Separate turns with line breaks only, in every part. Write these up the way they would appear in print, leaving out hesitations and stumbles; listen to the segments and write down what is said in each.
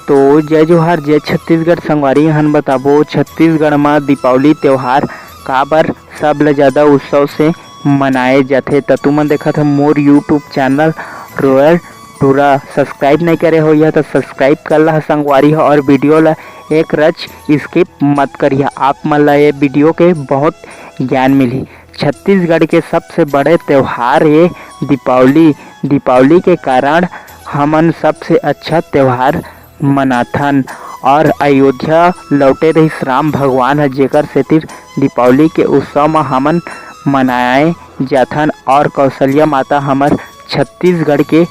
तो जय जोहार जय छत्तीसगढ़ संगवारी हन बताबो छत्तीसगढ़ में दीपावली त्यौहार काबर सब ले ज़्यादा उत्सव से मनाए जाथे। त तुमन देखत हो मोर यूट्यूब चैनल रॉयल टूरा सब्सक्राइब नहीं करे हो या तो सब्सक्राइब कर ला संगवारी हो और वीडियो ला एक रच स्किप मत करिए। आप मन ला ये वीडियो के बहुत ज्ञान मिली। छत्तीसगढ़ के सबसे बड़े त्यौहार ये दीपावली के कारण हमन सबसे अच्छा त्यौहार मनाथन और अयोध्या लौटे रहिस राम भगवान है जेकर सेती दीपावली के उत्सव में हमन मनाए जाथन। और कौशल्या माता हमर छत्तीसगढ़ के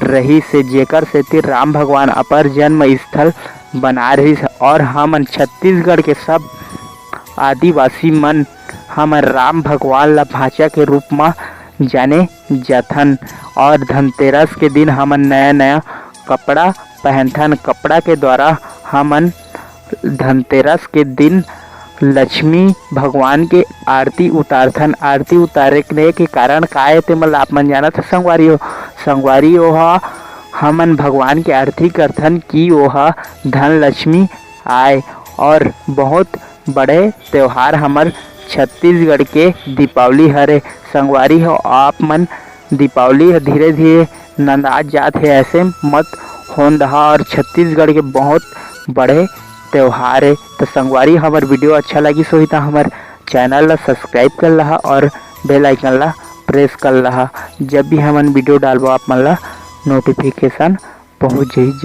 रही से जेकर सेती राम भगवान अपर जन्म स्थल बना रहिस और हमन छत्तीसगढ़ के सब आदिवासी मन हमर राम भगवान ला भाषा के रूप में जाने जाथन। और धनतेरस के दिन हमन नया कपड़ा पहनथन। कपड़ा के द्वारा हमन धनतेरस के दिन लक्ष्मी भगवान के आरती उतारथन। आरती उतारने के कारण का है ते मतलब आप मन जानत संगवारी हो हमन भगवान की आरती करथन कि वह धन लक्ष्मी आए। और बहुत बड़े त्यौहार हमर छत्तीसगढ़ के दीपावली हरे संगवारी हो। आप मन दीपावली धीरे धीरे नंदाज जात है ऐसे मत होन रहा और छत्तीसगढ़ के बहुत बड़े त्यौहार है। तो संगवारी हमार वीडियो अच्छा लगी सोही तो हमार चैनल ला सब्सक्राइब कर लहा और बेल आइकन ला प्रेस कर लहा। जब भी हमन वीडियो डालबो आप मन ला नोटिफिकेशन पहुँच जाई।